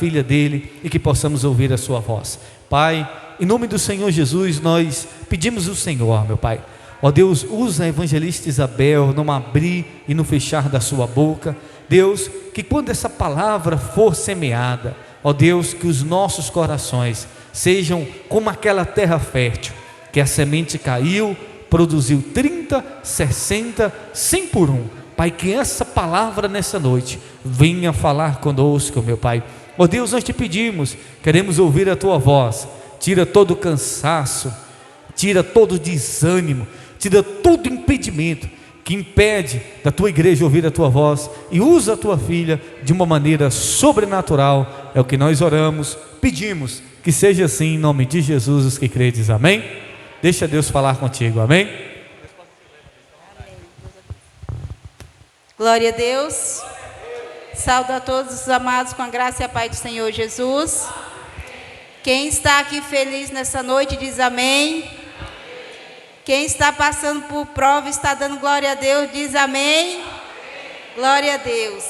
filha dele e que possamos ouvir a sua voz. Pai, em nome do Senhor Jesus, nós pedimos ao Senhor, meu Pai, ó Deus, usa a evangelista Isabel no abrir e no fechar da sua boca. Deus, que quando essa palavra for semeada, ó Deus, que os nossos corações sejam como aquela terra fértil, que a semente caiu, produziu 30, 60, 100 por um. Pai, que essa palavra nessa noite venha falar conosco, meu Pai. Ó Deus, nós te pedimos, queremos ouvir a tua voz. Tira todo o cansaço, tira todo o desânimo, tira todo impedimento que impede da tua igreja ouvir a tua voz, e usa a tua filha de uma maneira sobrenatural. É o que nós oramos, pedimos que seja assim, em nome de Jesus, os que credes, amém? Deixa Deus falar contigo, amém? Glória a Deus. Saúdo a todos os amados com a graça e a paz do Senhor Jesus. Quem está aqui feliz nessa noite diz amém. Quem está passando por prova e está dando glória a Deus diz amém. Glória a Deus.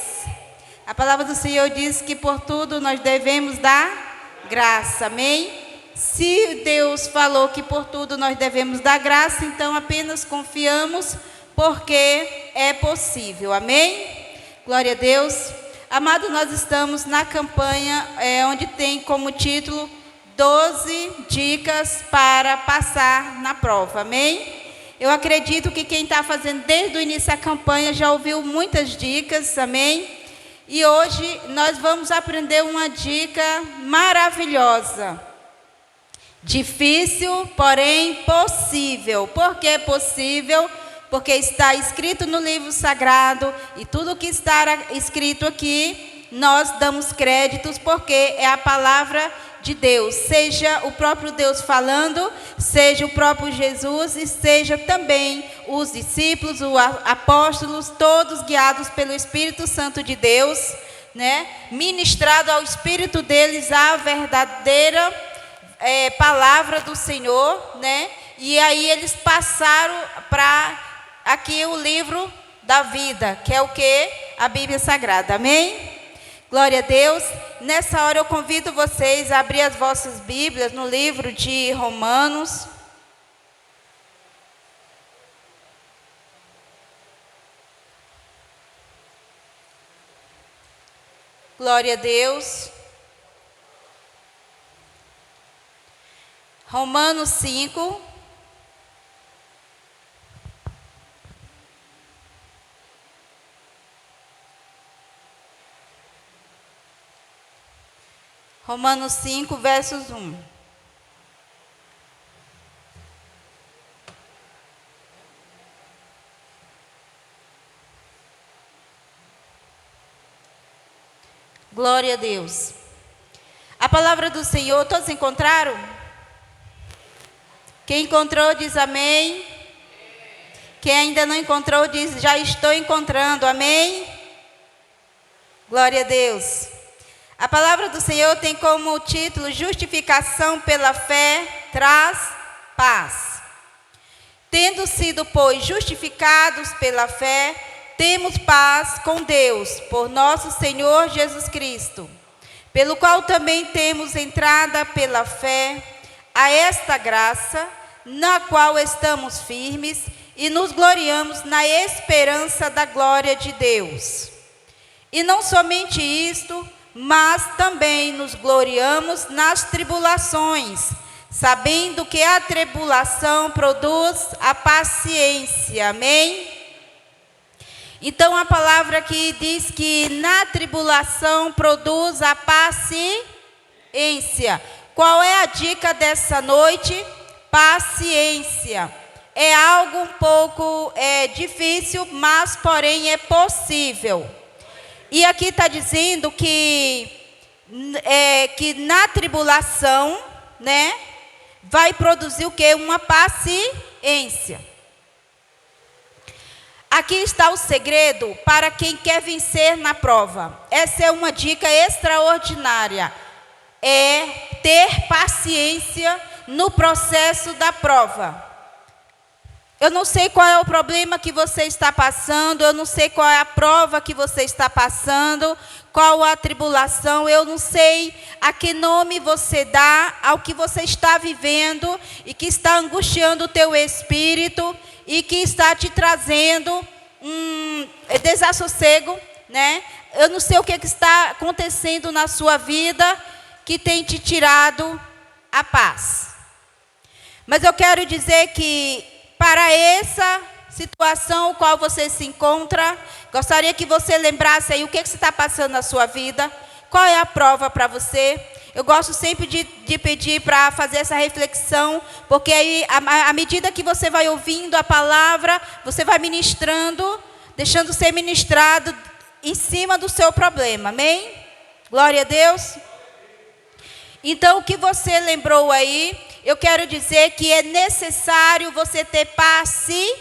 A palavra do Senhor diz que por tudo nós devemos dar graça, amém? Se Deus falou que por tudo nós devemos dar graça, então apenas confiamos, porque é possível, amém? Glória a Deus. Amado, nós estamos na campanha onde tem como título 12 dicas para passar na prova, amém? Eu acredito que quem está fazendo desde o início da campanha já ouviu muitas dicas, amém? E hoje nós vamos aprender uma dica maravilhosa. Difícil, porém possível. Por que possível? Porque está escrito no livro sagrado, e tudo que está escrito aqui, nós damos créditos, porque é a palavra de Deus, seja o próprio Deus falando, seja o próprio Jesus, e seja também os discípulos, os apóstolos, todos guiados pelo Espírito Santo de Deus, né? Ministrado ao Espírito deles a verdadeira palavra do Senhor, né? E aí eles passaram para aqui o livro da vida, que é o que? A Bíblia Sagrada, amém? Glória a Deus. Nessa hora eu convido vocês a abrir as vossas Bíblias no livro de Romanos. Glória a Deus. Romanos 5. Romanos 5, versos 1. Glória a Deus. A palavra do Senhor, todos encontraram? Quem encontrou diz amém. Quem ainda não encontrou diz já estou encontrando, amém? Glória a Deus. A palavra do Senhor tem como título: justificação pela fé traz paz. Tendo sido, pois, justificados pela fé, temos paz com Deus, por nosso Senhor Jesus Cristo, pelo qual também temos entrada pela fé a esta graça, na qual estamos firmes e nos gloriamos na esperança da glória de Deus. E não somente isto, mas também nos gloriamos nas tribulações, sabendo que a tribulação produz a paciência, amém? Então a palavra aqui diz que na tribulação produz a paciência. Qual é a dica dessa noite? Paciência. É algo um pouco difícil, mas porém é possível. E aqui está dizendo que na tribulação, né, vai produzir o quê? Uma paciência. Aqui está o segredo para quem quer vencer na prova. Essa é uma dica extraordinária. É ter paciência no processo da prova. Eu não sei qual é o problema que você está passando, eu não sei qual é a prova que você está passando, qual a tribulação, eu não sei a que nome você dá ao que você está vivendo e que está angustiando o teu espírito e que está te trazendo desassossego, né? Eu não sei o que está acontecendo na sua vida que tem te tirado a paz. Mas eu quero dizer que para essa situação qual você se encontra, gostaria que você lembrasse aí o que você está passando na sua vida, qual é a prova para você. Eu gosto sempre de pedir para fazer essa reflexão, porque aí, à medida que você vai ouvindo a palavra, você vai ministrando, deixando ser ministrado em cima do seu problema, amém? Glória a Deus. Então, o que você lembrou aí, eu quero dizer que é necessário você ter paciência.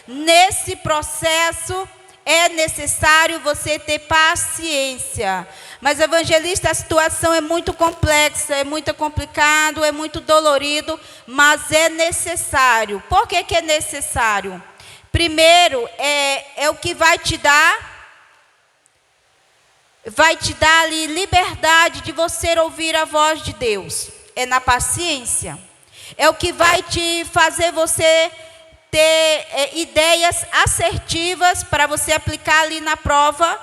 Nesse processo, é necessário você ter paciência. Mas, evangelista, a situação é muito complexa, é muito complicado, é muito dolorido, mas é necessário. Por que é necessário? Primeiro, é o que vai te dar ali liberdade de você ouvir a voz de Deus. É na paciência. É o que vai te fazer você ter ideias assertivas para você aplicar ali na prova.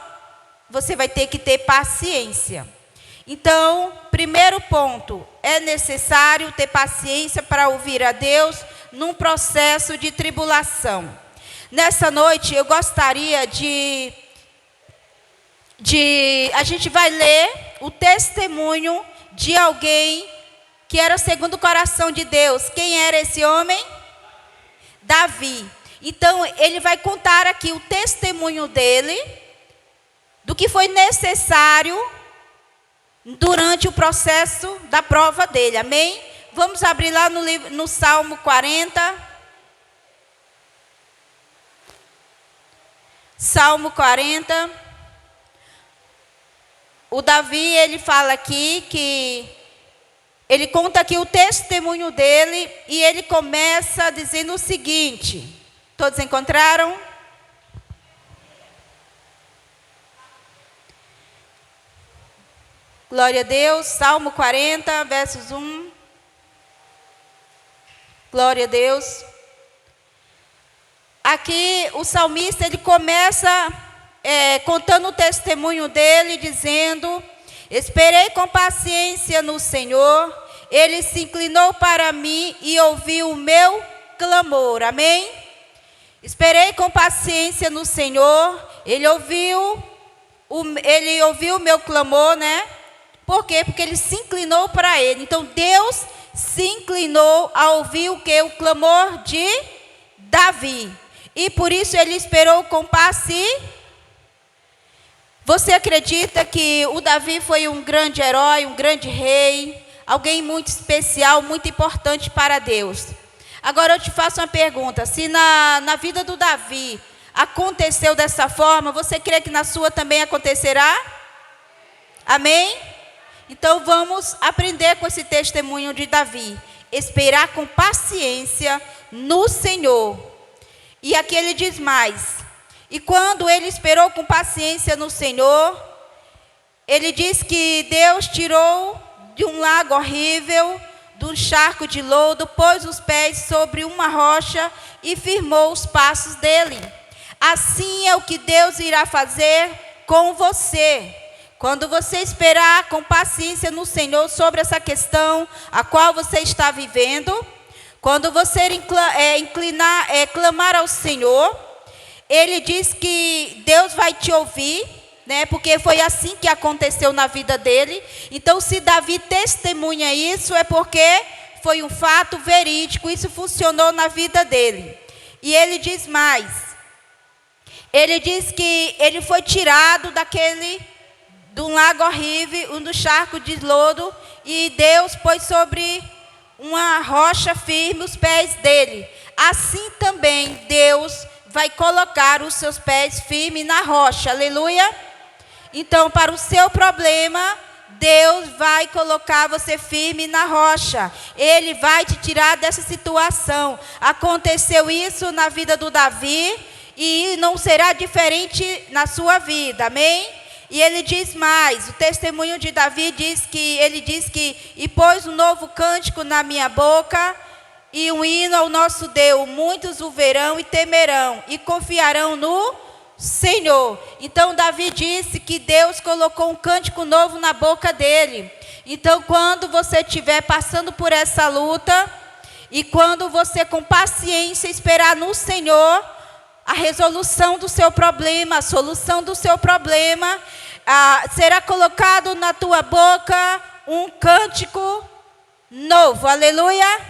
Você vai ter que ter paciência. Então, primeiro ponto, é necessário ter paciência para ouvir a Deus num processo de tribulação. Nessa noite, eu gostaria a gente vai ler o testemunho de alguém que era segundo o coração de Deus. Quem era esse homem? Davi. Então, ele vai contar aqui o testemunho dele, do que foi necessário durante o processo da prova dele, amém? Vamos abrir lá no Salmo 40. Salmo 40. O Davi, ele fala aqui que ele conta aqui o testemunho dele e ele começa dizendo o seguinte. Todos encontraram? Glória a Deus. Salmo 40, versos 1. Glória a Deus. Aqui o salmista, ele começa contando o testemunho dele, dizendo: esperei com paciência no Senhor, Ele se inclinou para mim e ouviu o meu clamor, amém? Esperei com paciência no Senhor, Ele ouviu o meu clamor, né? Por quê? Porque Ele se inclinou para Ele. Então Deus se inclinou a ouvir o que? O clamor de Davi. E por isso Ele esperou com paciência. Você acredita que o Davi foi um grande herói, um grande rei, alguém muito especial, muito importante para Deus? Agora eu te faço uma pergunta: se na vida do Davi aconteceu dessa forma, você crê que na sua também acontecerá? Amém? Então vamos aprender com esse testemunho de Davi. Esperar com paciência no Senhor. E aqui ele diz mais. E quando ele esperou com paciência no Senhor, ele diz que Deus tirou de um lago horrível, de um charco de lodo, pôs os pés sobre uma rocha e firmou os passos dele. Assim é o que Deus irá fazer com você. Quando você esperar com paciência no Senhor sobre essa questão a qual você está vivendo, quando você clamar ao Senhor, Ele diz que Deus vai te ouvir, né? Porque foi assim que aconteceu na vida dele. Então, se Davi testemunha isso, é porque foi um fato verídico, isso funcionou na vida dele. E ele diz mais. Ele diz que ele foi tirado de um lago horrível, do charco de lodo, e Deus pôs sobre uma rocha firme os pés dele. Assim também Deus vai colocar os seus pés firmes na rocha, aleluia? Então, para o seu problema, Deus vai colocar você firme na rocha. Ele vai te tirar dessa situação. Aconteceu isso na vida do Davi e não será diferente na sua vida. Amém? E ele diz mais, o testemunho de Davi diz que, e pôs um novo cântico na minha boca, e um hino ao nosso Deus. Muitos o verão e temerão, e confiarão no Senhor. Então Davi disse que Deus colocou um cântico novo na boca dele. Então quando você estiver passando por essa luta, e quando você com paciência esperar no Senhor, a resolução do seu problema, a solução do seu problema, será colocado na tua boca um cântico novo, aleluia.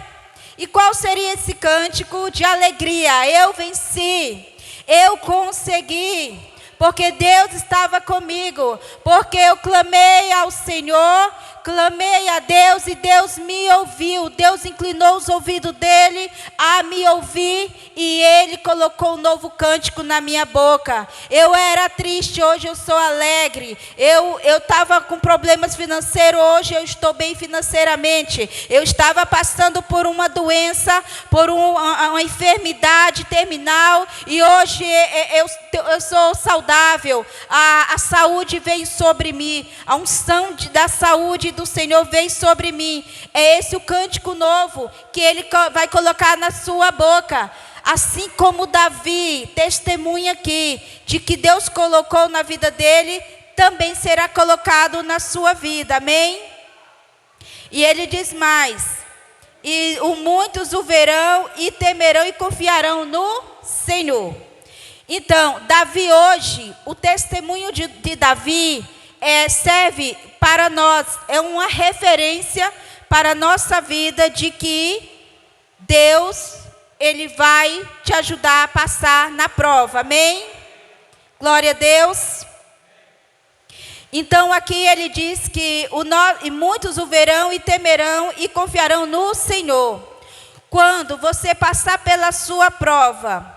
E qual seria esse cântico? De alegria. Eu venci, eu consegui, porque Deus estava comigo, porque eu clamei ao Senhor, clamei a Deus e Deus me ouviu. Deus inclinou os ouvidos dele a me ouvir e ele colocou um novo cântico na minha boca. Eu era triste, hoje eu sou alegre. Eu estava com problemas financeiros, hoje eu estou bem financeiramente. Eu estava passando por uma doença, por uma enfermidade terminal e hoje eu sou saudável. A saúde veio sobre mim, a unção da saúde do Senhor veio sobre mim. É esse o cântico novo que ele vai colocar na sua boca. Assim como Davi testemunha aqui de que Deus colocou na vida dele, também será colocado na sua vida, amém? E ele diz mais, e muitos o verão e temerão e confiarão no Senhor. Então, Davi hoje, o testemunho de Davi serve para nós, é uma referência para a nossa vida de que Deus, ele vai te ajudar a passar na prova, amém? Glória a Deus. Então aqui ele diz que e muitos o verão e temerão e confiarão no Senhor. Quando você passar pela sua prova,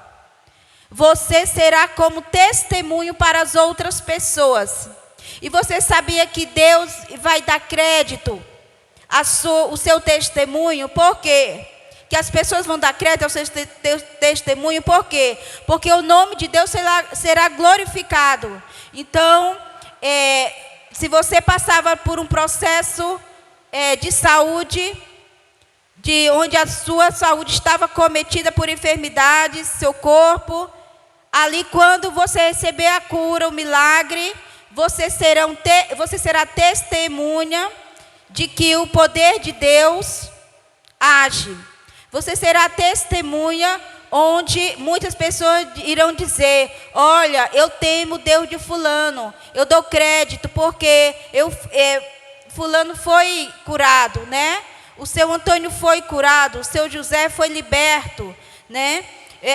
você será como testemunho para as outras pessoas. E você sabia que Deus vai dar crédito ao seu testemunho? Por quê? Que as pessoas vão dar crédito ao seu testemunho, por quê? Porque o nome de Deus será glorificado. Então, se você passava por um processo de saúde, onde a sua saúde estava cometida por enfermidades, seu corpo, ali quando você receber a cura, o milagre, você será testemunha de que o poder de Deus age. Você será testemunha onde muitas pessoas irão dizer, olha, eu temo o Deus de fulano, eu dou crédito porque fulano foi curado, né? O seu Antônio foi curado, o seu José foi liberto, né?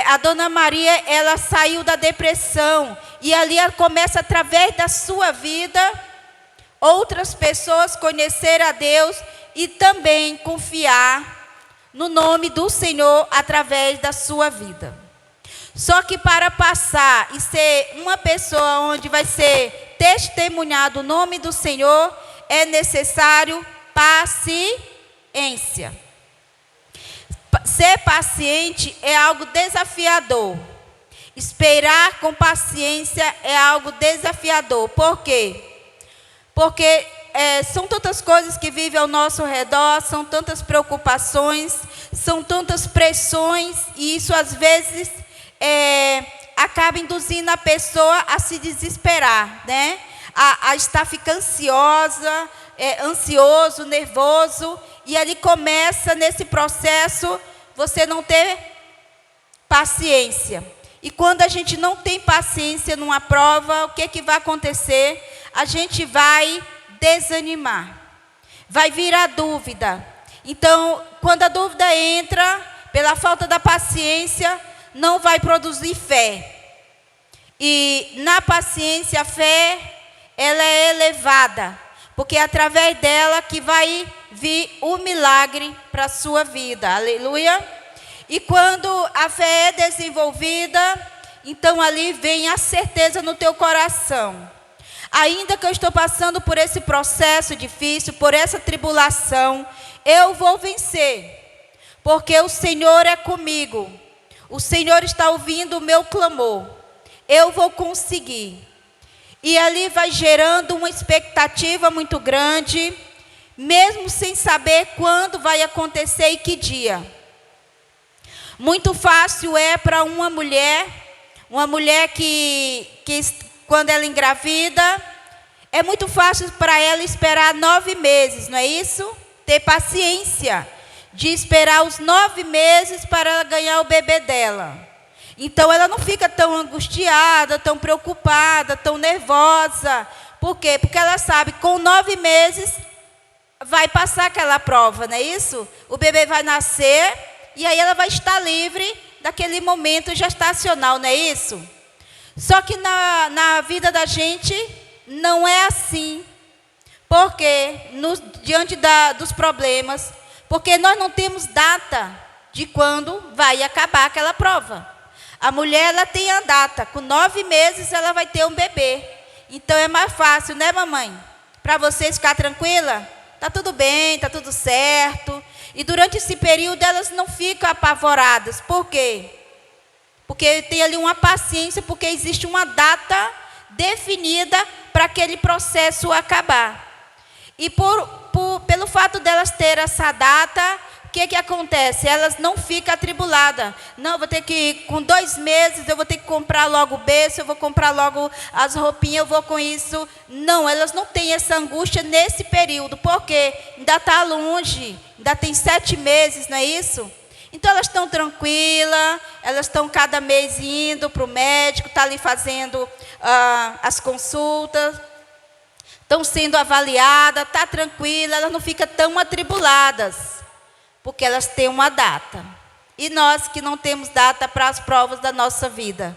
A dona Maria, ela saiu da depressão e ali ela começa através da sua vida outras pessoas conhecer a Deus e também confiar no nome do Senhor através da sua vida. Só que para passar e ser uma pessoa onde vai ser testemunhado o nome do Senhor, é necessário paciência. Ser paciente é algo desafiador. Esperar com paciência é algo desafiador. Por quê? Porque são tantas coisas que vivem ao nosso redor, são tantas preocupações, são tantas pressões, e isso às vezes acaba induzindo a pessoa a se desesperar, né? A estar ficando ansiosa, ansioso, nervoso, e ali começa nesse processo você não ter paciência. E quando a gente não tem paciência numa prova, o que vai acontecer? A gente vai desanimar, vai vir a dúvida. Então, quando a dúvida entra, pela falta da paciência, não vai produzir fé. E na paciência, a fé, ela é elevada, porque é através dela que vai vir o milagre para a sua vida. Aleluia! E quando a fé é desenvolvida, então ali vem a certeza no teu coração. Ainda que eu estou passando por esse processo difícil, por essa tribulação, eu vou vencer, porque o Senhor é comigo. O Senhor está ouvindo o meu clamor. Eu vou conseguir. E ali vai gerando uma expectativa muito grande, mesmo sem saber quando vai acontecer e que dia. Muito fácil é para uma mulher que quando ela engravida, é muito fácil para ela esperar 9 meses, não é isso? Ter paciência de esperar os 9 meses para ela ganhar o bebê dela. Então ela não fica tão angustiada, tão preocupada, tão nervosa. Por quê? Porque ela sabe que com 9 meses vai passar aquela prova, não é isso? O bebê vai nascer e aí ela vai estar livre daquele momento gestacional, não é isso? Só que na vida da gente não é assim. Porque diante dos problemas, porque nós não temos data de quando vai acabar aquela prova. A mulher, ela tem a data, com 9 meses ela vai ter um bebê. Então é mais fácil, né, mamãe? Para vocês ficar tranquila? Tá tudo bem, tá tudo certo. E durante esse período elas não ficam apavoradas. Por quê? Porque tem ali uma paciência, porque existe uma data definida para aquele processo acabar. E pelo fato delas terem essa data, o que acontece? Elas não ficam atribuladas. Não, vou ter que, com 2 meses, eu vou ter que comprar logo o berço, eu vou comprar logo as roupinhas, eu vou com isso. Não, elas não têm essa angústia nesse período, porque ainda está longe, ainda tem 7 meses, não é isso? Então elas estão tranquilas, elas estão cada mês indo para o médico, está ali fazendo as consultas, estão sendo avaliadas, está tranquila, elas não ficam tão atribuladas, porque elas têm uma data. E nós que não temos data para as provas da nossa vida,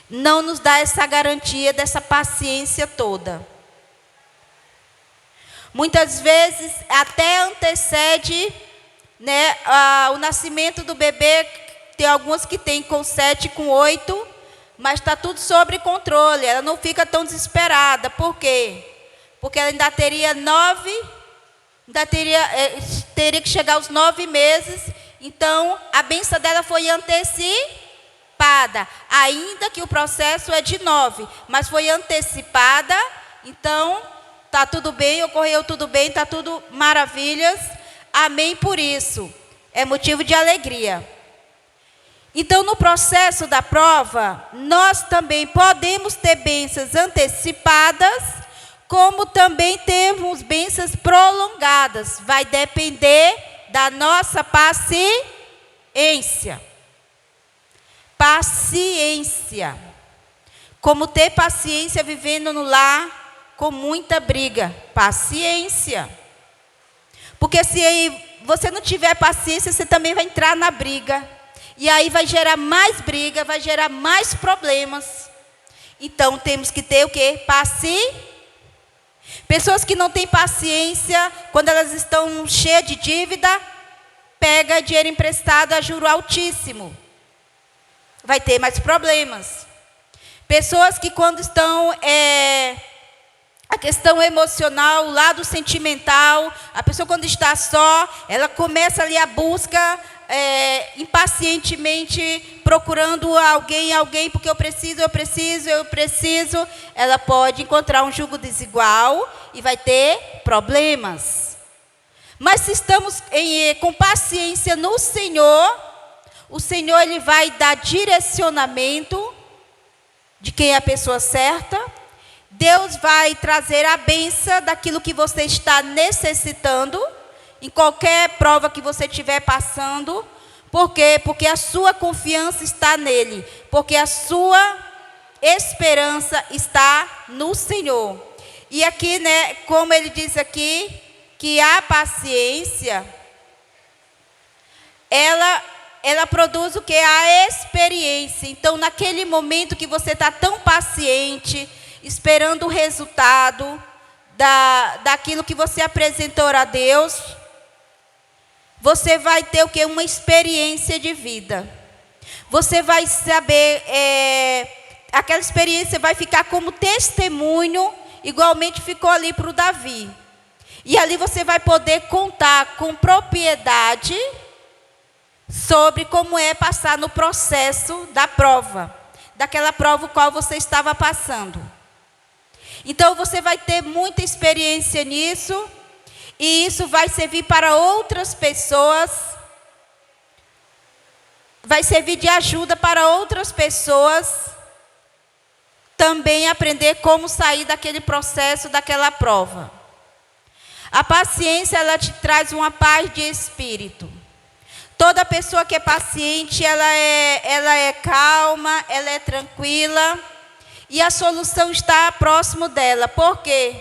não nos dá essa garantia dessa paciência toda. Muitas vezes até antecede, né, o nascimento do bebê. Tem algumas que tem com 7, com 8, mas está tudo sob controle. Ela não fica tão desesperada. Por quê? Porque ela ainda teria 9, teria que chegar aos 9 meses. Então, a bênção dela foi antecipada. Ainda que o processo é de 9, mas foi antecipada. Então, está tudo bem, ocorreu tudo bem, está tudo maravilhas. Amém por isso. É motivo de alegria. Então, no processo da prova, nós também podemos ter bênçãos antecipadas, como também temos bênçãos prolongadas. Vai depender da nossa paciência. Paciência. Como ter paciência vivendo no lar com muita briga. Paciência. Porque se você não tiver paciência, você também vai entrar na briga. E aí vai gerar mais briga, vai gerar mais problemas. Então temos que ter o quê? Pessoas que não têm paciência, quando elas estão cheias de dívida, pega dinheiro emprestado a juro altíssimo. Vai ter mais problemas. Pessoas que quando estão a questão emocional, o lado sentimental, a pessoa quando está só, ela começa ali a busca impacientemente procurando alguém, porque eu preciso, ela pode encontrar um jugo desigual e vai ter problemas. Mas se estamos com paciência no Senhor, o Senhor ele vai dar direcionamento de quem é a pessoa certa. Deus vai trazer a bênção daquilo que você está necessitando, em qualquer prova que você estiver passando. Por quê? Porque a sua confiança está nele. Porque a sua esperança está no Senhor. E aqui, né, como ele diz aqui, que a paciência, ela produz o que? A experiência. Então, naquele momento que você está tão paciente, esperando o resultado daquilo que você apresentou a Deus, você vai ter o quê? Uma experiência de vida. Você vai saber aquela experiência vai ficar como testemunho, igualmente ficou ali para o Davi. E ali você vai poder contar com propriedade sobre como é passar no processo da prova, daquela prova qual você estava passando. Então você vai ter muita experiência nisso, e isso vai servir para outras pessoas, vai servir de ajuda para outras pessoas também aprender como sair daquele processo, daquela prova. A paciência, ela te traz uma paz de espírito. Toda pessoa que é paciente, ela é calma, ela é tranquila, e a solução está próximo dela. Por quê?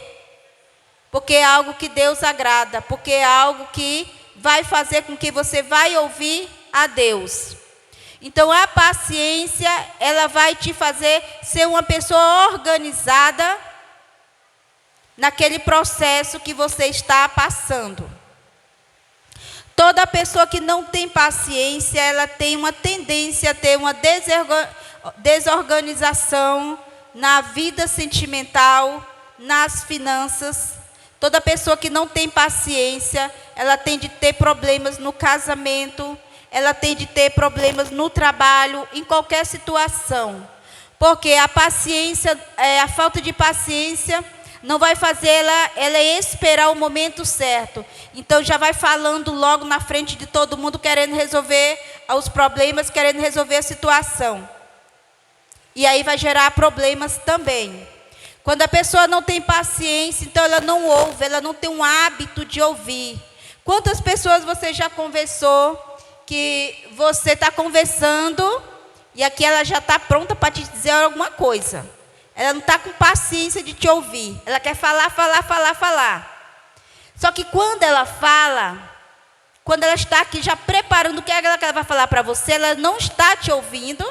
Porque é algo que Deus agrada, porque é algo que vai fazer com que você vai ouvir a Deus. Então, a paciência, ela vai te fazer ser uma pessoa organizada naquele processo que você está passando. Toda pessoa que não tem paciência, ela tem uma tendência a ter uma desorganização na vida sentimental, nas finanças. Toda pessoa que não tem paciência, ela tem de ter problemas no casamento, ela tem de ter problemas no trabalho, em qualquer situação. Porque a paciência, a falta de paciência não vai fazer ela esperar o momento certo. Então já vai falando logo na frente de todo mundo, querendo resolver os problemas, querendo resolver a situação. E aí vai gerar problemas também. Quando a pessoa não tem paciência, então ela não ouve, ela não tem um hábito de ouvir. Quantas pessoas você já conversou, que você está conversando, e aqui ela já está pronta para te dizer alguma coisa. Ela não está com paciência de te ouvir. Ela quer falar. Só que quando ela fala, quando ela está aqui já preparando o que ela vai falar para você, ela não está te ouvindo.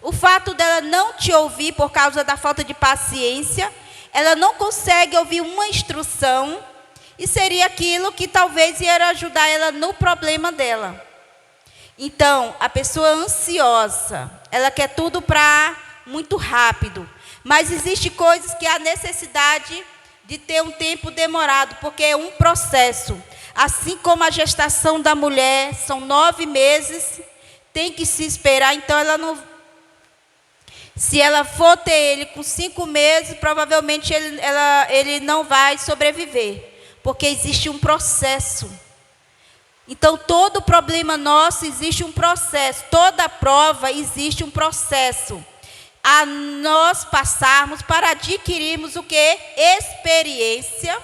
O fato dela não te ouvir por causa da falta de paciência, ela não consegue ouvir uma instrução, e seria aquilo que talvez ia ajudar ela no problema dela. Então, a pessoa ansiosa, ela quer tudo para muito rápido. Mas existe coisas que há necessidade de ter um tempo demorado, porque é um processo. Assim como a gestação da mulher, são 9 meses, tem que se esperar. Então, ela não... Se ela for ter ele com 5 meses, provavelmente ele não vai sobreviver, porque existe um processo. Então, todo problema nosso existe um processo, toda prova existe um processo a nós passarmos para adquirirmos o quê? Experiência.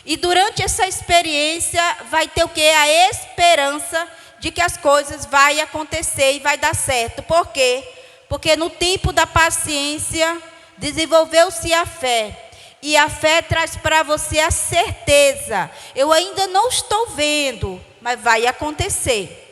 E durante essa experiência vai ter o quê? A esperança de que as coisas vão acontecer e vai dar certo. Por quê? Porque no tempo da paciência desenvolveu-se a fé. E a fé traz para você a certeza. Eu ainda não estou vendo, mas vai acontecer.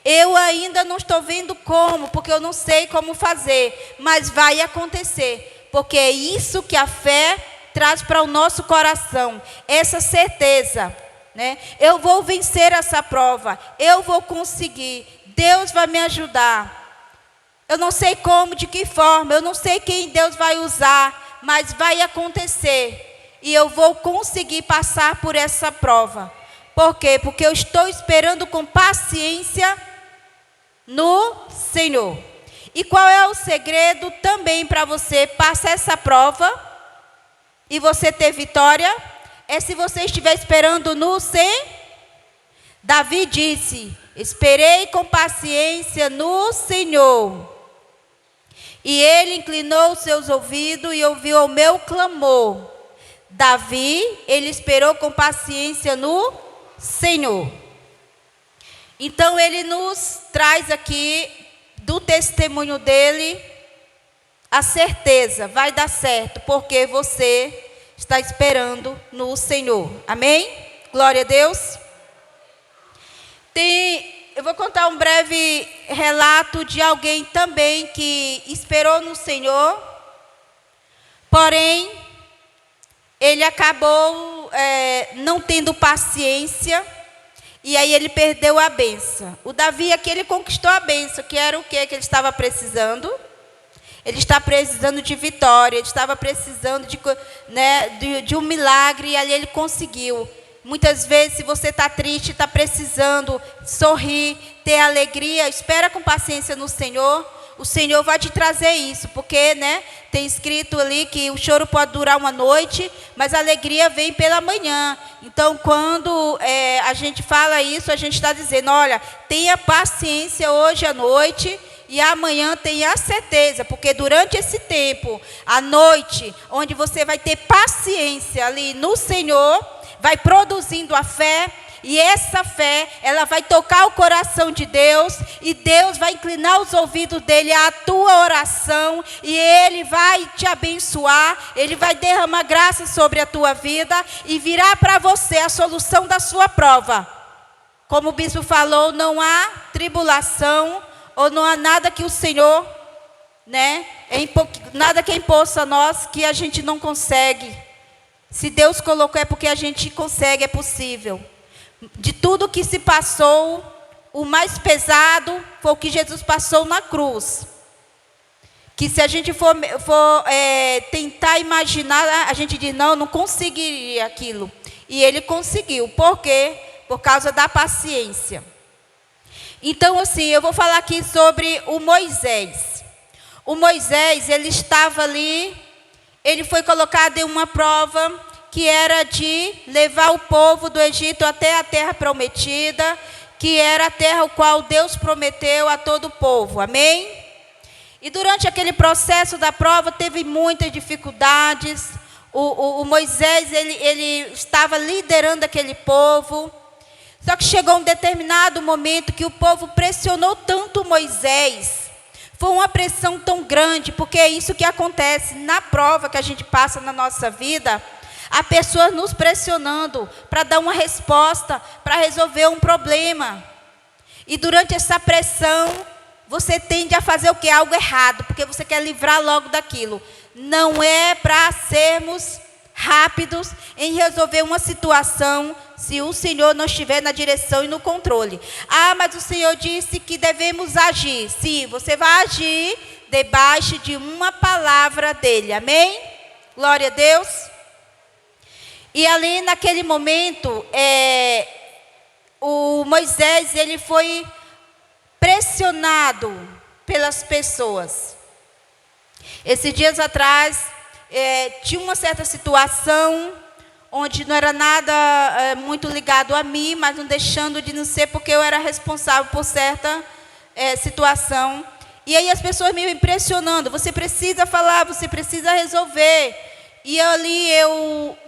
Eu ainda não estou vendo como, porque eu não sei como fazer, mas vai acontecer. Porque é isso que a fé traz para o nosso coração, essa certeza, né? Eu vou vencer essa prova, eu vou conseguir, Deus vai me ajudar. Eu não sei como, de que forma, eu não sei quem Deus vai usar, mas vai acontecer. E eu vou conseguir passar por essa prova. Por quê? Porque eu estou esperando com paciência no Senhor. E qual é o segredo também para você passar essa prova e você ter vitória? É se você estiver esperando no Senhor. Davi disse: esperei com paciência no Senhor. E ele inclinou os seus ouvidos e ouviu o meu clamor. Davi, ele esperou com paciência no Senhor. Então, ele nos traz aqui, do testemunho dele, a certeza, vai dar certo, porque você está esperando no Senhor. Amém? Glória a Deus. Eu vou contar um breve relato de alguém também que esperou no Senhor, porém, ele acabou não tendo paciência, e aí ele perdeu a bênção. O Davi aqui, ele conquistou a bênção, que era o que ele estava precisando. Ele está precisando de vitória, ele estava precisando de um milagre, e ali ele conseguiu. Muitas vezes, se você está triste, está precisando sorrir, ter alegria, espera com paciência no Senhor. O Senhor vai te trazer isso, porque tem escrito ali que o choro pode durar uma noite, mas a alegria vem pela manhã. Então, quando a gente fala isso, a gente está dizendo, olha, tenha paciência hoje à noite, e amanhã tenha a certeza, porque durante esse tempo, à noite, onde você vai ter paciência ali no Senhor, vai produzindo a fé, e essa fé, ela vai tocar o coração de Deus, e Deus vai inclinar os ouvidos dele à tua oração, e ele vai te abençoar, ele vai derramar graça sobre a tua vida, e virá para você a solução da sua prova. Como o bispo falou, não há tribulação, ou não há nada que o Senhor, nada que é imposto a nós, que a gente não consegue. Se Deus colocou, é porque a gente consegue, é possível. De tudo que se passou, o mais pesado foi o que Jesus passou na cruz. Que se a gente for tentar imaginar, a gente diz, não conseguiria aquilo. E ele conseguiu. Por quê? Por causa da paciência. Então, assim, eu vou falar aqui sobre o Moisés. O Moisés, ele estava ali, ele foi colocado em uma prova que era de levar o povo do Egito até a terra prometida, que era a terra o qual Deus prometeu a todo o povo. Amém? E durante aquele processo da prova, teve muitas dificuldades. O Moisés, ele estava liderando aquele povo. Só que chegou um determinado momento que o povo pressionou tanto Moisés. Foi uma pressão tão grande, porque é isso que acontece na prova que a gente passa na nossa vida. Há pessoas nos pressionando para dar uma resposta, para resolver um problema. E durante essa pressão, você tende a fazer o quê? Algo errado, porque você quer livrar logo daquilo. Não é para sermos rápidos em resolver uma situação, se o Senhor não estiver na direção e no controle. Ah, mas o Senhor disse que devemos agir. Sim, você vai agir debaixo de uma palavra dele. Amém? Glória a Deus. E ali naquele momento, o Moisés, ele foi pressionado pelas pessoas. Esses dias atrás, tinha uma certa situação onde não era nada muito ligado a mim, mas não deixando de não ser, porque eu era responsável por certa situação. E aí as pessoas me impressionando, você precisa falar, você precisa resolver. E ali eu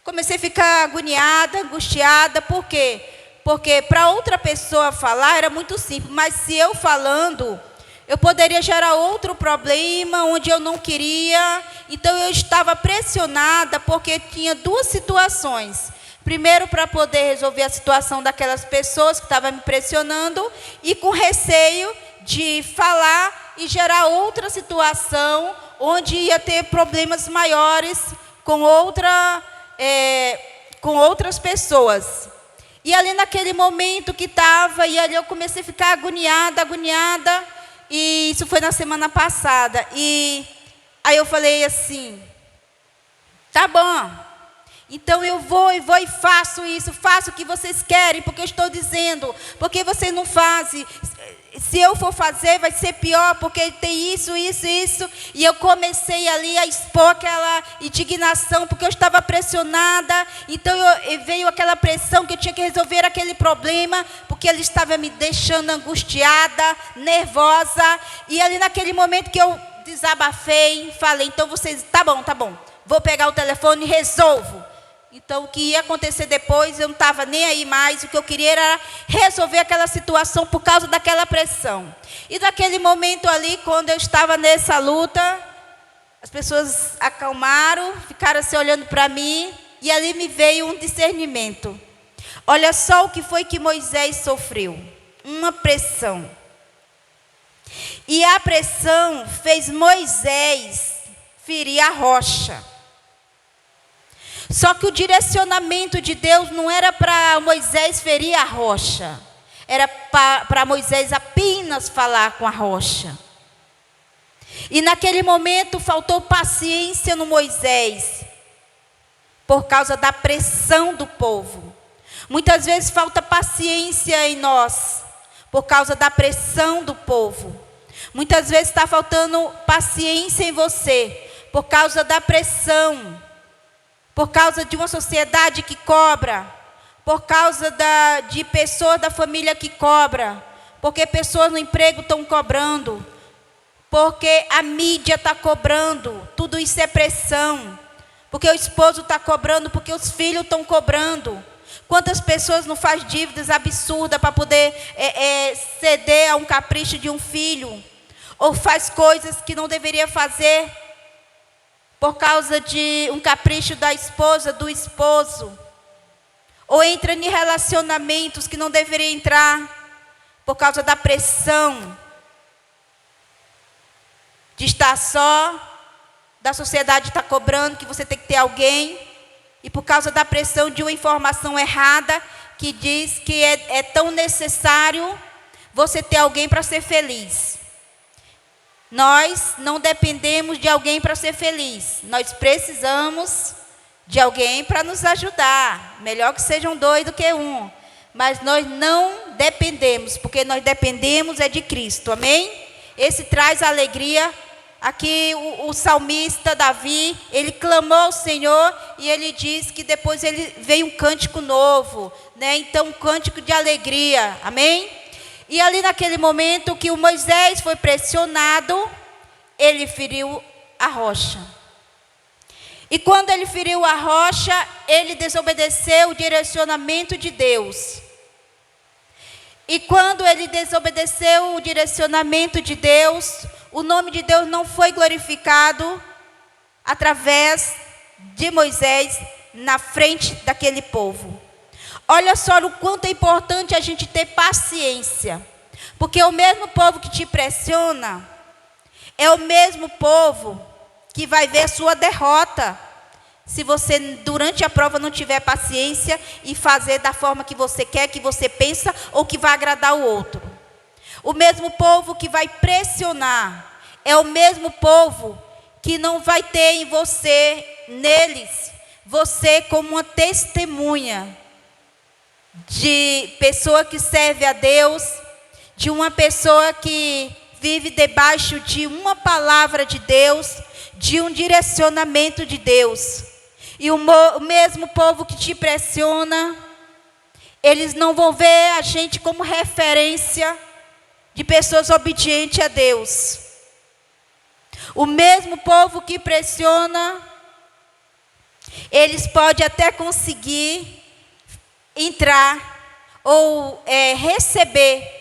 comecei a ficar agoniada, angustiada. Por quê? Porque para outra pessoa falar era muito simples, mas se eu falando, eu poderia gerar outro problema onde eu não queria. Então eu estava pressionada porque tinha duas situações. Primeiro, para poder resolver a situação daquelas pessoas que estavam me pressionando, e com receio de falar e gerar outra situação onde ia ter problemas maiores com outras pessoas. E ali naquele momento que estava, e ali eu comecei a ficar agoniada. E isso foi na semana passada. E aí eu falei assim, tá bom, então eu vou e faço isso, faço o que vocês querem, porque eu estou dizendo, porque vocês não fazem. Se eu for fazer, vai ser pior, porque tem isso. E eu comecei ali a expor aquela indignação, porque eu estava pressionada. Então veio aquela pressão que eu tinha que resolver aquele problema, porque ele estava me deixando angustiada, nervosa. E ali naquele momento que eu desabafei, falei, então vocês, tá bom, vou pegar o telefone e resolvo. Então, o que ia acontecer depois, eu não estava nem aí mais. O que eu queria era resolver aquela situação por causa daquela pressão. E naquele momento ali, quando eu estava nessa luta, as pessoas acalmaram, ficaram se olhando para mim, e ali me veio um discernimento. Olha só o que foi que Moisés sofreu. Uma pressão. E a pressão fez Moisés ferir a rocha. Só que o direcionamento de Deus não era para Moisés ferir a rocha. Era para Moisés apenas falar com a rocha. E naquele momento faltou paciência no Moisés, por causa da pressão do povo. Muitas vezes falta paciência em nós, por causa da pressão do povo. Muitas vezes está faltando paciência em você, por causa da pressão, por causa de uma sociedade que cobra, por causa de pessoas da família que cobra, porque pessoas no emprego estão cobrando, porque a mídia está cobrando, tudo isso é pressão, porque o esposo está cobrando, porque os filhos estão cobrando. Quantas pessoas não faz dívidas absurdas para poder ceder a um capricho de um filho, ou faz coisas que não deveria fazer, por causa de um capricho da esposa, do esposo, ou entra em relacionamentos que não deveria entrar, por causa da pressão de estar só, da sociedade estar cobrando que você tem que ter alguém, e por causa da pressão de uma informação errada, que diz que é tão necessário você ter alguém para ser feliz. Nós não dependemos de alguém para ser feliz. Nós precisamos de alguém para nos ajudar. Melhor que sejam dois do que um. Mas nós não dependemos, porque nós dependemos é de Cristo. Amém? Esse traz alegria. Aqui o salmista Davi, ele clamou ao Senhor e ele diz que depois veio um cântico novo, né? Então um cântico de alegria. Amém? E ali naquele momento que o Moisés foi pressionado, ele feriu a rocha. E quando ele feriu a rocha, ele desobedeceu o direcionamento de Deus. E quando ele desobedeceu o direcionamento de Deus, o nome de Deus não foi glorificado através de Moisés na frente daquele povo. Olha só o quanto é importante a gente ter paciência. Porque o mesmo povo que te pressiona é o mesmo povo que vai ver sua derrota, se você durante a prova não tiver paciência e fazer da forma que você quer, que você pensa, ou que vai agradar o outro. O mesmo povo que vai pressionar é o mesmo povo que não vai ter em você, neles, você como uma testemunha de pessoa que serve a Deus, de uma pessoa que vive debaixo de uma palavra de Deus, de um direcionamento de Deus. E o mesmo povo que te pressiona, eles não vão ver a gente como referência de pessoas obedientes a Deus. O mesmo povo que pressiona, eles podem até conseguir entrar ou receber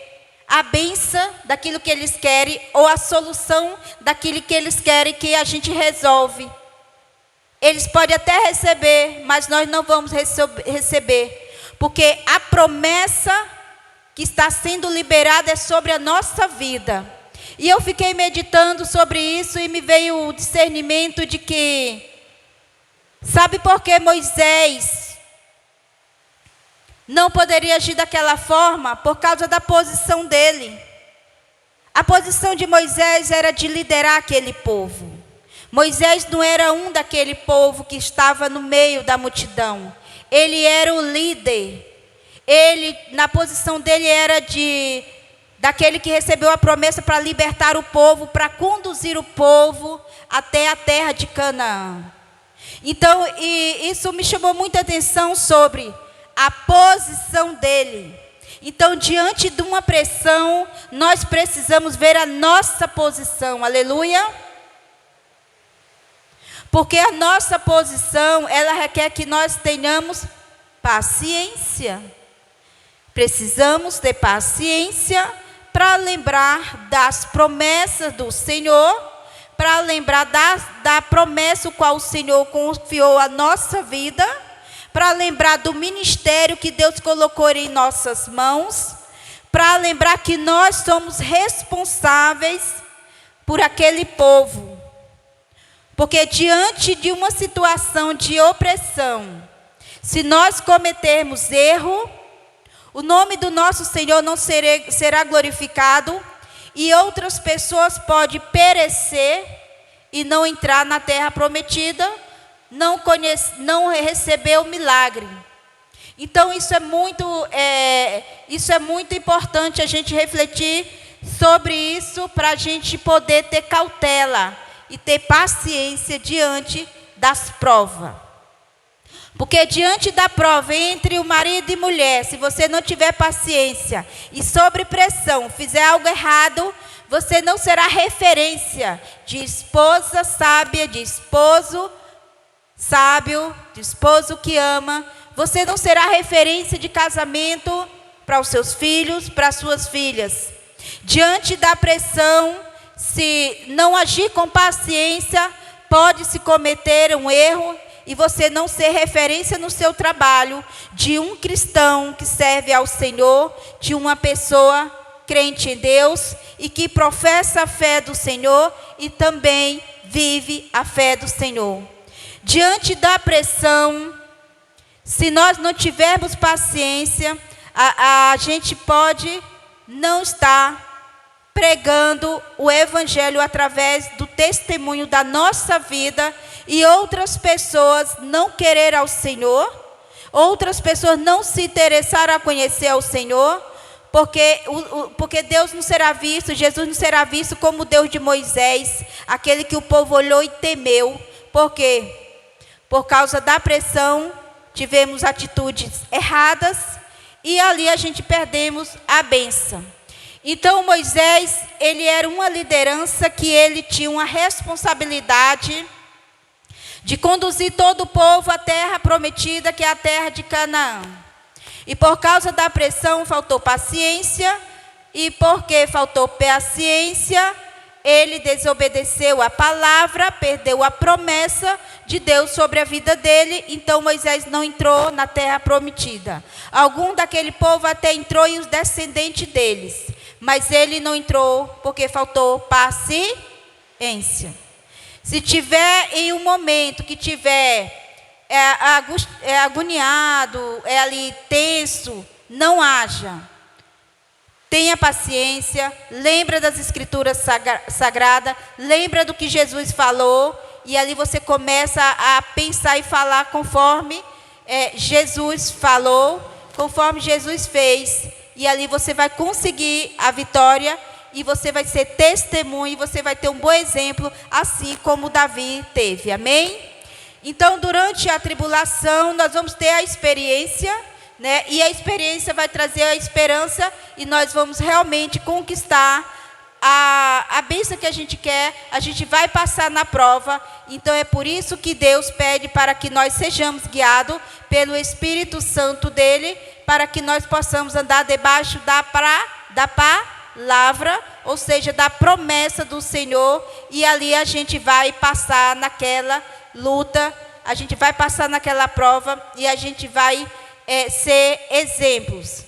a bênção daquilo que eles querem, ou a solução daquilo que eles querem que a gente resolve. Eles podem até receber, mas nós não vamos receber, porque a promessa que está sendo liberada é sobre a nossa vida. E eu fiquei meditando sobre isso e me veio o discernimento de que, sabe por que Moisés não poderia agir daquela forma? Por causa da posição dele. A posição de Moisés era de liderar aquele povo. Moisés não era um daquele povo que estava no meio da multidão. Ele era o líder. Ele, na posição dele, era daquele que recebeu a promessa para libertar o povo, para conduzir o povo até a terra de Canaã. Então, isso me chamou muita atenção sobre a posição dele. Então, diante de uma pressão, nós precisamos ver a nossa posição. Aleluia. Porque a nossa posição, ela requer que nós tenhamos paciência. Precisamos ter paciência para lembrar das promessas do Senhor, para lembrar da promessa qual o Senhor confiou à nossa vida, para lembrar do ministério que Deus colocou em nossas mãos, para lembrar que nós somos responsáveis por aquele povo. Porque diante de uma situação de opressão, se nós cometermos erro, o nome do nosso Senhor não será glorificado e outras pessoas podem perecer e não entrar na terra prometida, não receber o milagre. Então isso é muito importante a gente refletir sobre isso, para a gente poder ter cautela e ter paciência diante das provas. Porque diante da prova entre o marido e mulher, se você não tiver paciência e sob pressão fizer algo errado, você não será referência de esposa sábia, de esposo sábio, de esposo que ama. Você não será referência de casamento para os seus filhos, para as suas filhas. Diante da pressão, se não agir com paciência, pode-se cometer um erro e você não ser referência no seu trabalho de um cristão que serve ao Senhor, de uma pessoa crente em Deus e que professa a fé do Senhor e também vive a fé do Senhor. Diante da pressão, se nós não tivermos paciência, a gente pode não estar pregando o evangelho através do testemunho da nossa vida e outras pessoas não querer ao Senhor, outras pessoas não se interessar a conhecer ao Senhor, porque Deus não será visto, Jesus não será visto como o Deus de Moisés, aquele que o povo olhou e temeu. Por quê? Por causa da pressão, tivemos atitudes erradas e ali a gente perdemos a bênção. Então Moisés, ele era uma liderança que ele tinha uma responsabilidade de conduzir todo o povo à terra prometida, que é a terra de Canaã. E por causa da pressão faltou paciência, e porque faltou paciência, ele desobedeceu a palavra, perdeu a promessa de Deus sobre a vida dele, então Moisés não entrou na terra prometida. Algum daquele povo até entrou e os descendentes deles, mas ele não entrou porque faltou paciência. Se tiver em um momento que tiver agoniado, ali tenso, não haja. Tenha paciência, lembra das escrituras sagradas, lembra do que Jesus falou, e ali você começa a pensar e falar conforme Jesus falou, conforme Jesus fez, e ali você vai conseguir a vitória, e você vai ser testemunho, e você vai ter um bom exemplo, assim como Davi teve, amém? Então, durante a tribulação, nós vamos ter a experiência, né? E a experiência vai trazer a esperança, e nós vamos realmente conquistar a bênção que a gente quer, a gente vai passar na prova. Então é por isso que Deus pede para que nós sejamos guiados pelo Espírito Santo dele, para que nós possamos andar debaixo da palavra, ou seja, da promessa do Senhor, e ali a gente vai passar naquela luta, a gente vai passar naquela prova, e a gente vai ser exemplos.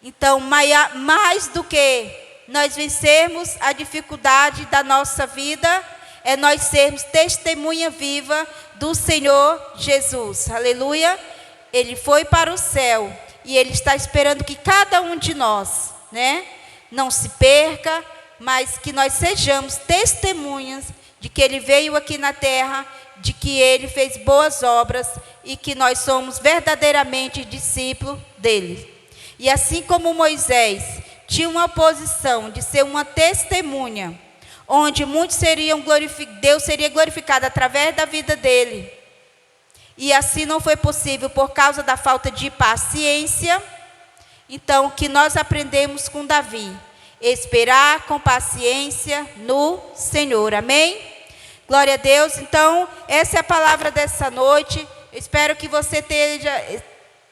Então, mais do que nós vencermos a dificuldade da nossa vida, é nós sermos testemunha viva do Senhor Jesus. Aleluia. Ele foi para o céu e Ele está esperando que cada um de nós, né, não se perca, mas que nós sejamos testemunhas de que Ele veio aqui na terra, de que Ele fez boas obras e que nós somos verdadeiramente discípulos dEle. E assim como Moisés tinha uma posição de ser uma testemunha, onde muitos Deus seria glorificado através da vida dele, e assim não foi possível por causa da falta de paciência. Então, o que nós aprendemos com Davi? Esperar com paciência no Senhor, amém? Glória a Deus. Então, essa é a palavra dessa noite. Eu espero que você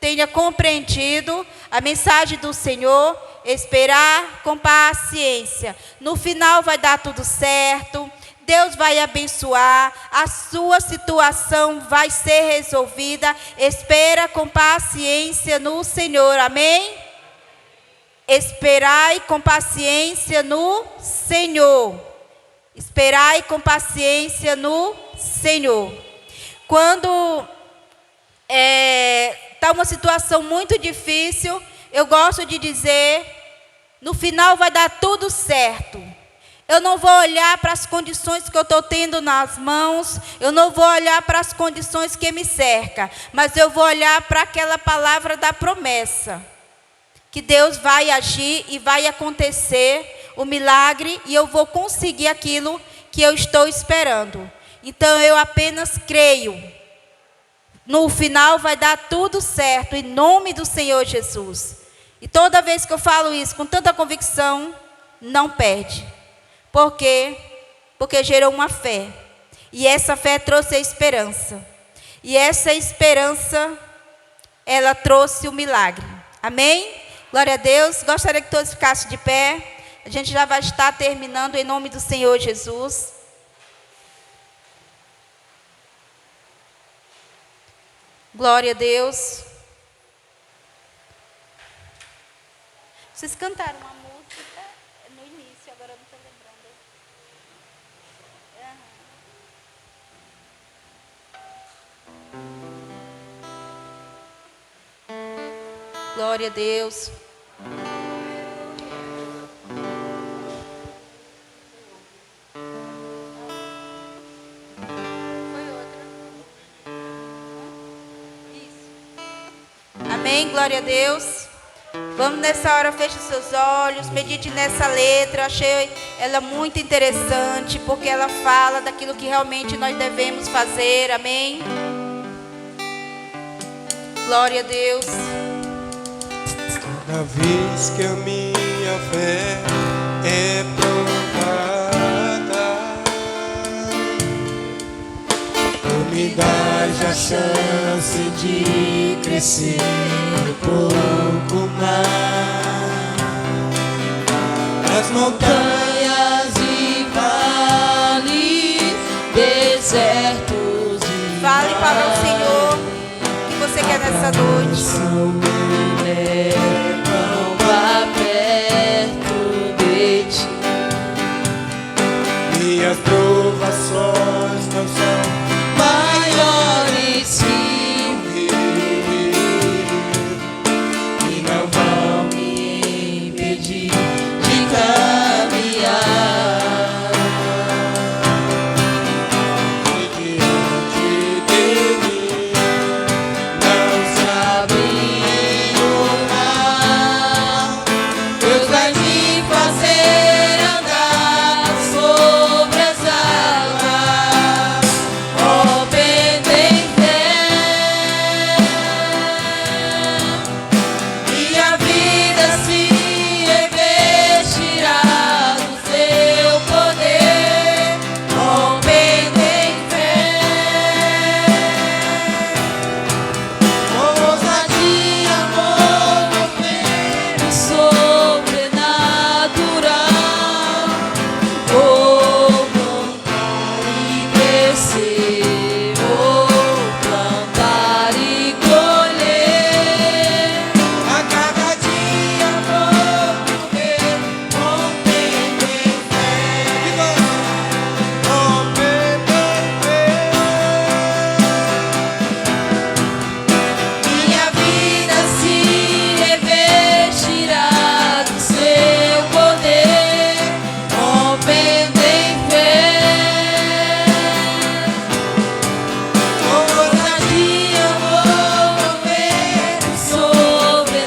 tenha compreendido a mensagem do Senhor. Esperar com paciência. No final vai dar tudo certo. Deus vai abençoar. A sua situação vai ser resolvida. Espera com paciência no Senhor. Amém? Esperai com paciência no Senhor. Esperai com paciência no Senhor. Quando está uma situação muito difícil, eu gosto de dizer, No final vai dar tudo certo. Eu não vou olhar para as condições que eu estou tendo nas mãos, eu não vou olhar para as condições que me cercam, mas eu vou olhar para aquela palavra da promessa, que Deus vai agir e vai acontecer o milagre e eu vou conseguir aquilo que eu estou esperando. Então eu apenas creio. No final vai dar tudo certo, em nome do Senhor Jesus. E toda vez que eu falo isso com tanta convicção, não perde. Por quê? Porque gerou uma fé. E essa fé trouxe a esperança. E essa esperança, ela trouxe o milagre. Amém? Glória a Deus. Gostaria que todos ficassem de pé. A gente já vai estar terminando em nome do Senhor Jesus. Glória a Deus. Vocês cantaram uma música no início, agora eu não estou lembrando. Glória a Deus. Amém, glória a Deus. Vamos nessa hora, feche seus olhos, medite nessa letra. Eu achei ela muito interessante, porque ela fala daquilo que realmente nós devemos fazer, amém? Glória a Deus. Toda vez que a minha fé é provada, tu me dás a chance de crescer um pouco mais. As montanhas e vales, desertos e Fale para o Senhor o que você quer nessa noite. me levam pra perto de ti. Minhas provações não são maiores que o rio, e não vão me impedir de caminhar. E diante de mim não se abre o mar. Deus vai me fazer andar sobre as águas. Oh, bendem fé. Minha vida se revestirá do seu poder. Oh, bendem fé. Com ousadia, amor, mover o sobrenatural. Vou plantar e crescer, vou plantar e colher. A cada dia vou viver contente em fé. Contente em fé. Minha vida se revestirá do seu poder, rompendo em fé. Com ousadia vou mover o sobrenatural.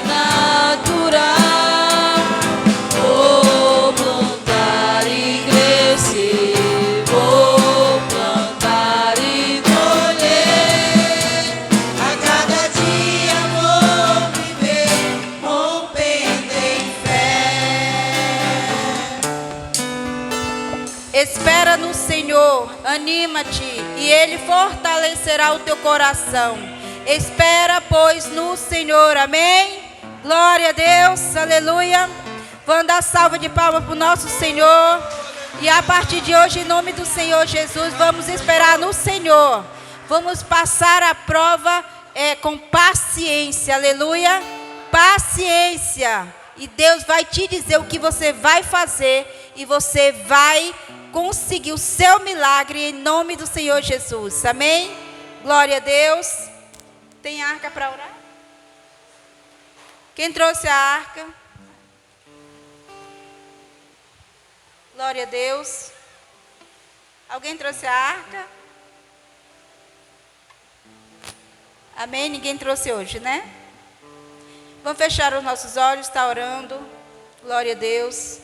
Vou plantar e crescer, vou plantar e colher. A cada dia vou viver rompendo em fé. Espera no Senhor, anima-te, e Ele fortalecerá o teu coração. Espera, pois, no Senhor, amém? Glória a Deus, aleluia. Vamos dar salva de palmas para o nosso Senhor. E a partir de hoje, em nome do Senhor Jesus, vamos esperar no Senhor. Vamos passar a prova com paciência, aleluia. Paciência. E Deus vai te dizer o que você vai fazer, e você vai conseguir o seu milagre em nome do Senhor Jesus, amém? Glória a Deus. Tem arca para orar? Quem trouxe a arca? Glória a Deus. Alguém trouxe a arca? Amém? Ninguém trouxe hoje, né? Vamos fechar os nossos olhos, está orando. Glória a Deus.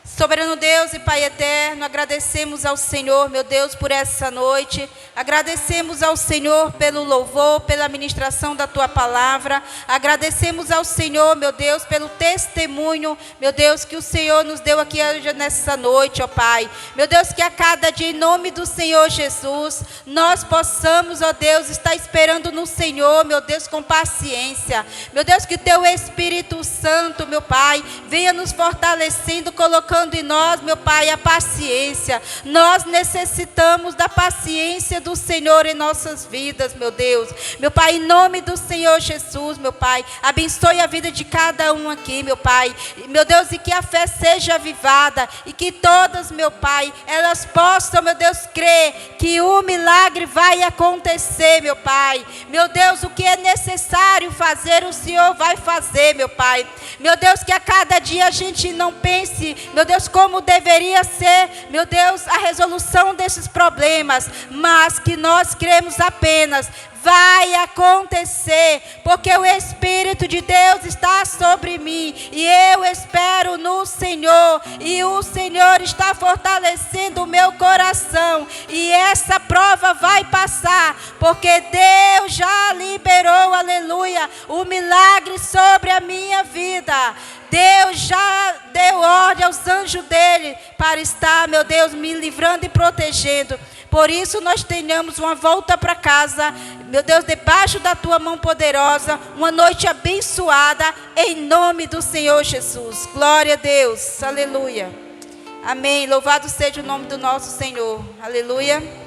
Soberano Deus e Pai eterno, agradecemos ao Senhor, meu Deus, por essa noite. Agradecemos ao Senhor pelo louvor, pela ministração da Tua palavra. Agradecemos ao Senhor, meu Deus, pelo testemunho, meu Deus, que o Senhor nos deu aqui hoje nessa noite, ó Pai. Meu Deus, que a cada dia, em nome do Senhor Jesus, nós possamos, ó Deus, estar esperando no Senhor, meu Deus, com paciência. Meu Deus, que Teu Espírito Santo, meu Pai, venha nos fortalecendo, colocando em nós, meu Pai, a paciência. Nós necessitamos da paciência do Senhor em nossas vidas, meu Deus. Meu Pai, em nome do Senhor Jesus, meu Pai, abençoe a vida de cada um aqui, meu Pai. Meu Deus, e que a fé seja avivada e que todas, meu Pai, elas possam, meu Deus, crer que o milagre vai acontecer, meu Pai. Meu Deus, o que é necessário fazer, o Senhor vai fazer, meu Pai. Meu Deus, que a cada dia a gente não pense, meu Deus, como deveria ser, meu Deus, a resolução desses problemas, mas que nós cremos apenas, vai acontecer, porque o Espírito de Deus está sobre mim, e eu espero no Senhor, e o Senhor está fortalecendo o meu coração, e essa prova vai passar, porque Deus já liberou, aleluia, o milagre sobre a minha vida. Deus já deu ordem aos anjos dele para estar, meu Deus, me livrando e protegendo. Por isso nós tenhamos uma volta para casa, meu Deus, debaixo da Tua mão poderosa, uma noite abençoada, em nome do Senhor Jesus. Glória a Deus, aleluia. Amém, louvado seja o nome do nosso Senhor, aleluia.